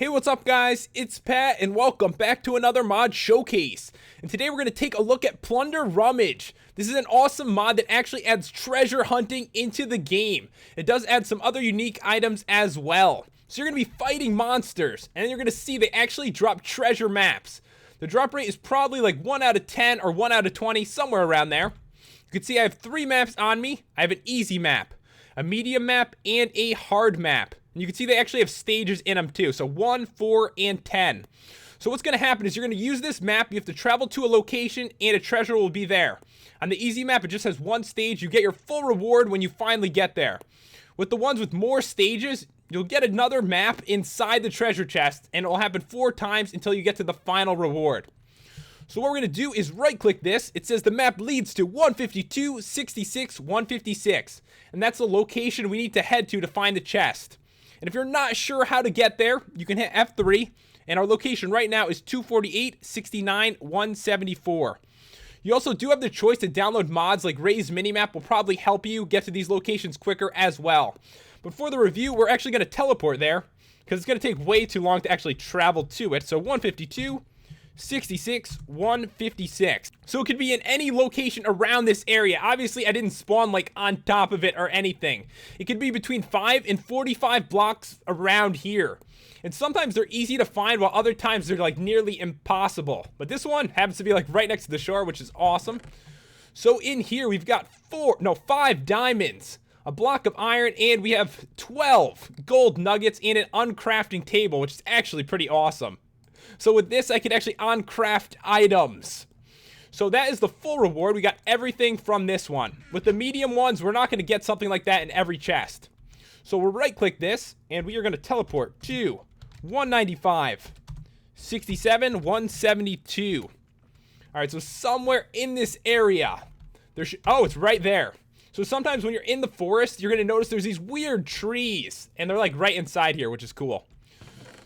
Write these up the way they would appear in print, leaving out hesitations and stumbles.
Hey, what's up guys? It's Pat and welcome back to another mod showcase. And today we're going to take a look at Plunder Rummage. This is an awesome mod that actually adds treasure hunting into the game. It does add some other unique items as well. So you're going to be fighting monsters and then you're going to see they actually drop treasure maps. The drop rate is probably like 1 out of 10 or 1 out of 20, somewhere around there. You can see I have 3 maps on me. I have an easy map, a medium map, and a hard map. And you can see they actually have stages in them too. So 1, 4, and 10. So what's going to happen is you're going to use this map. You have to travel to a location and a treasure will be there. On the easy map, it just has 1 stage. You get your full reward when you finally get there. With the ones with more stages, you'll get another map inside the treasure chest. And it will happen 4 times until you get to the final reward. So what we're going to do is right click this. It says the map leads to 152, 66, 156. And that's the location we need to head to find the chest. And if you're not sure how to get there, you can hit F3. And our location right now is 248, 69, 174. You also do have the choice to download mods like Ray's Minimap will probably help you get to these locations quicker as well. But for the review, we're actually going to teleport there because it's going to take way too long to actually travel to it. So 152, 66, 156. So it could be in any location around this area. Obviously, I didn't spawn like on top of it or anything. It could be between 5 and 45 blocks around here. And sometimes they're easy to find while other times they're like nearly impossible. But this one happens to be like right next to the shore, which is awesome. So in here, we've got 5 diamonds, a block of iron, and we have 12 gold nuggets and an uncrafting table, which is actually pretty awesome. So with this, I can actually uncraft items. So that is the full reward. We got everything from this one. With the medium ones, we're not going to get something like that in every chest. So we'll right click this and we are going to teleport to 195, 67, 172. All right, so somewhere in this area, oh, it's right there. So sometimes when you're in the forest, you're going to notice there's these weird trees and they're like right inside here, which is cool.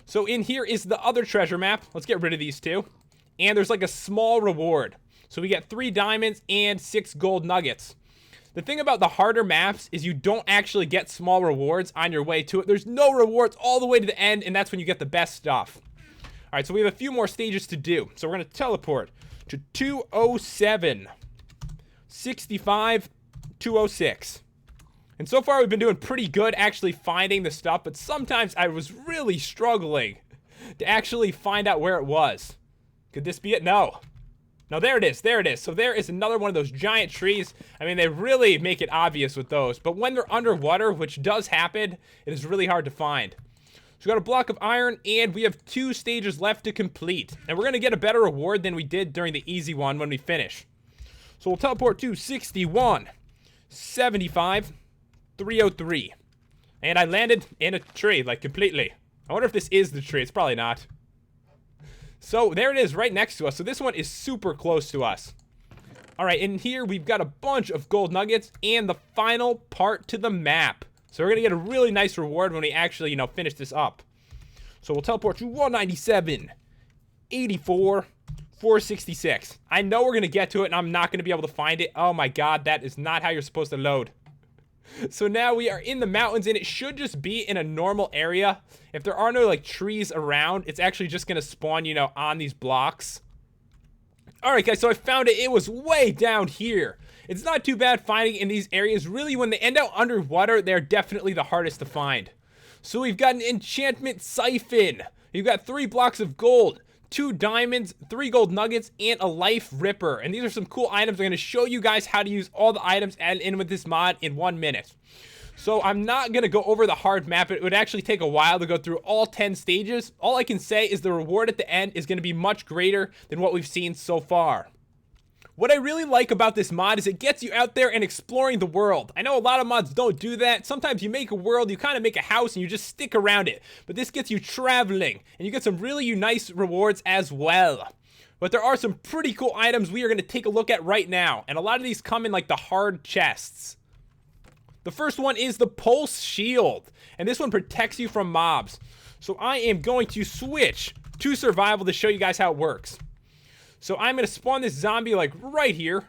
So in here is the other treasure map. Let's get rid of these 2. And there's like a small reward. So we get 3 diamonds and 6 gold nuggets. The thing about the harder maps is you don't actually get small rewards on your way to it. There's no rewards all the way to the end, and that's when you get the best stuff. All right, so we have a few more stages to do. So we're going to teleport to 207, 65, 206. And so far, we've been doing pretty good actually finding the stuff, but sometimes I was really struggling to actually find out where it was. Could this be it? No. No, there it is. There it is. So there is another one of those giant trees. I mean, they really make it obvious with those. But when they're underwater, which does happen, it is really hard to find. So we got a block of iron, and we have 2 stages left to complete. And we're going to get a better reward than we did during the easy one when we finish. So we'll teleport to 61, 75, 303. And I landed in a tree, like completely. I wonder if this is the tree. It's probably not. So there it is right next to us. So this one is super close to us. All right, in here we've got a bunch of gold nuggets and the final part to the map. So we're going to get a really nice reward when we actually, finish this up. So we'll teleport to 197, 84, 466. I know we're going to get to it and I'm not going to be able to find it. Oh my god, that is not how you're supposed to load. So now we are in the mountains and it should just be in a normal area. If there are no like trees around, it's actually just going to spawn, on these blocks. All right, guys, so I found it. It was way down here. It's not too bad finding in these areas. Really, when they end out underwater, they're definitely the hardest to find. So we've got an Enchantment Siphon. You've got 3 blocks of gold, 2 diamonds, 3 gold nuggets, and a life ripper. And these are some cool items. I'm going to show you guys how to use all the items added in with this mod in 1 minute. So I'm not going to go over the hard map. It would actually take a while to go through all 10 stages. All I can say is the reward at the end is going to be much greater than what we've seen so far. What I really like about this mod is it gets you out there and exploring the world. I know a lot of mods don't do that. Sometimes you make a world, you kind of make a house and you just stick around it. But this gets you traveling and you get some really nice rewards as well. But there are some pretty cool items we are going to take a look at right now. And a lot of these come in like the hard chests. The first one is the Pulse Shield. And this one protects you from mobs. So I am going to switch to survival to show you guys how it works. So I'm going to spawn this zombie like right here.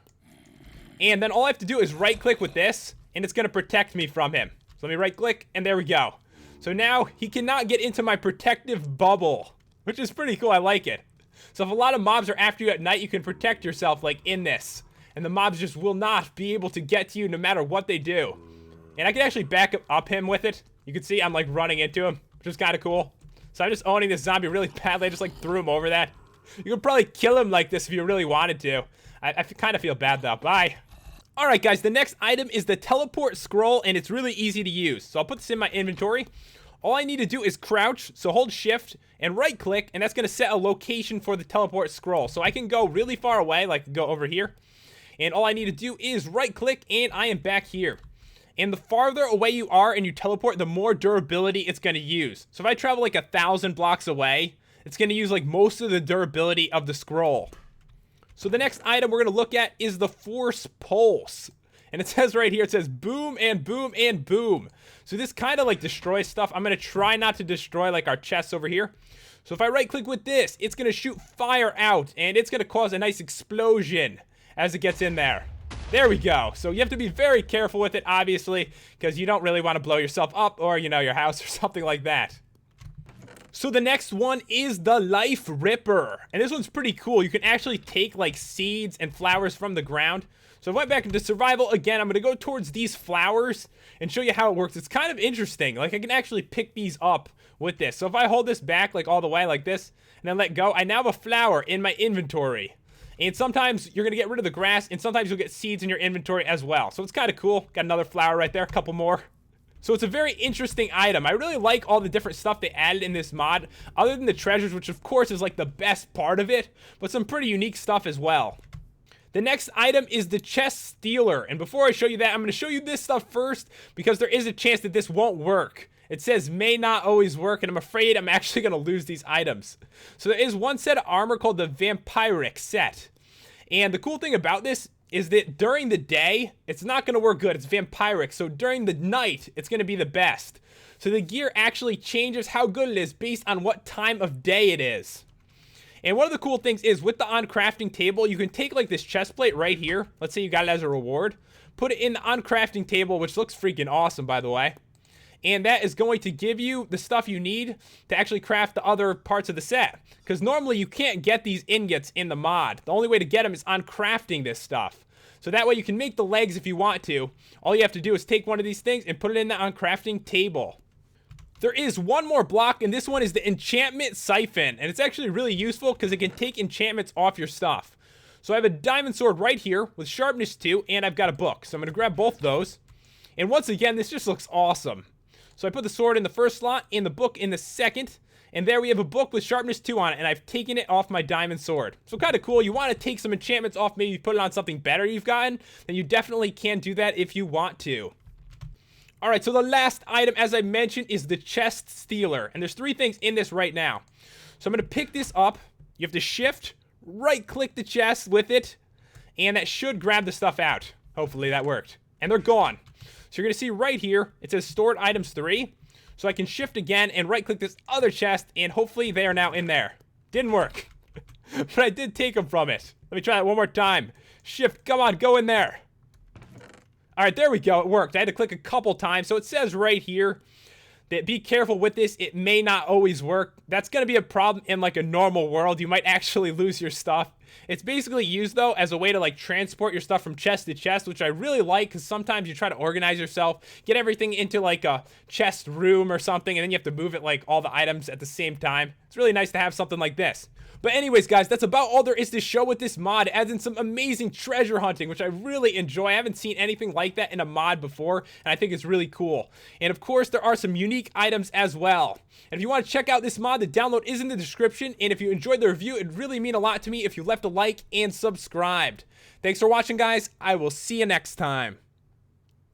And then all I have to do is right click with this. And it's going to protect me from him. So let me right click and there we go. So now he cannot get into my protective bubble, which is pretty cool. I like it. So if a lot of mobs are after you at night, you can protect yourself like in this. And the mobs just will not be able to get to you no matter what they do. And I can actually back up him with it. You can see I'm like running into him, which is kind of cool. So I'm just owning this zombie really badly. I just like threw him over that. You could probably kill him like this if you really wanted to. I kind of feel bad though. Bye. Alright guys, the next item is the teleport scroll, and it's really easy to use. So I'll put this in my inventory. All I need to do is crouch, so hold shift and right click, and that's going to set a location for the teleport scroll. So I can go really far away, like go over here. And all I need to do is right click, and I am back here. And the farther away you are and you teleport, the more durability it's going to use. So if I travel like 1,000 blocks away, it's going to use like most of the durability of the scroll. So the next item we're going to look at is the Force Pulse. And it says right here, it says boom and boom and boom. So this kind of like destroys stuff. I'm going to try not to destroy like our chests over here. So if I right click with this, it's going to shoot fire out, and it's going to cause a nice explosion as it gets in there. There we go. So you have to be very careful with it, obviously, because you don't really want to blow yourself up or, you know, your house or something like that. So the next one is the Life Ripper, and this one's pretty cool. You can actually take like seeds and flowers from the ground. So if I went back into survival again, I'm going to go towards these flowers and show you how it works. It's kind of interesting. Like I can actually pick these up with this. So if I hold this back like all the way like this and then let go, I now have a flower in my inventory. And sometimes you're going to get rid of the grass, and sometimes you'll get seeds in your inventory as well. So it's kind of cool. Got another flower right there, a couple more. So it's a very interesting item. I really like all the different stuff they added in this mod, other than the treasures, which of course is like the best part of it, but some pretty unique stuff as well. The next item is the Chest Stealer, and before I show you that, I'm going to show you this stuff first, because there is a chance that this won't work. It says may not always work, and I'm afraid I'm actually going to lose these items. So there is one set of armor called the Vampiric set, and the cool thing about this is that during the day, it's not going to work good. It's vampiric, so during the night, it's going to be the best. So the gear actually changes how good it is based on what time of day it is. And one of the cool things is with the on crafting table, you can take like this chest plate right here. Let's say you got it as a reward. Put it in the on crafting table, which looks freaking awesome, by the way. And that is going to give you the stuff you need to actually craft the other parts of the set. Because normally you can't get these ingots in the mod. The only way to get them is on crafting this stuff. So that way you can make the legs if you want to. All you have to do is take one of these things and put it in the on crafting table. There is one more block, and this one is the Enchantment Siphon. And it's actually really useful because it can take enchantments off your stuff. So I have a diamond sword right here with sharpness 2, and I've got a book. So I'm going to grab both those. And once again, this just looks awesome. So I put the sword in the first slot and the book in the second. And there we have a book with sharpness 2 on it, and I've taken it off my diamond sword. So kind of cool. You want to take some enchantments off, maybe put it on something better you've gotten, then you definitely can do that if you want to. Alright, so the last item, as I mentioned, is the Chest Stealer. And there's 3 things in this right now. So I'm going to pick this up. You have to shift, right-click the chest with it, and that should grab the stuff out. Hopefully that worked. And they're gone. So you're going to see right here, it says Stored Items 3. So I can shift again and right-click this other chest, and hopefully they are now in there. Didn't work. But I did take them from it. Let me try that one more time. Shift, come on, go in there. Alright, there we go, it worked. I had to click a couple times, so it says right here that be careful with this, it may not always work. That's going to be a problem in like a normal world. You might actually lose your stuff. It's basically used though as a way to like transport your stuff from chest to chest, which I really like because sometimes you try to organize yourself, get everything into like a chest room or something, and then you have to move it like all the items at the same time. It's really nice to have something like this. But anyways, guys, that's about all there is to show with this mod. It adds in some amazing treasure hunting, which I really enjoy. I haven't seen anything like that in a mod before, and I think it's really cool. And of course, there are some unique items as well. And if you want to check out this mod, the download is in the description. And if you enjoyed the review, it'd really mean a lot to me if you left a like and subscribed. Thanks for watching, guys. I will see you next time.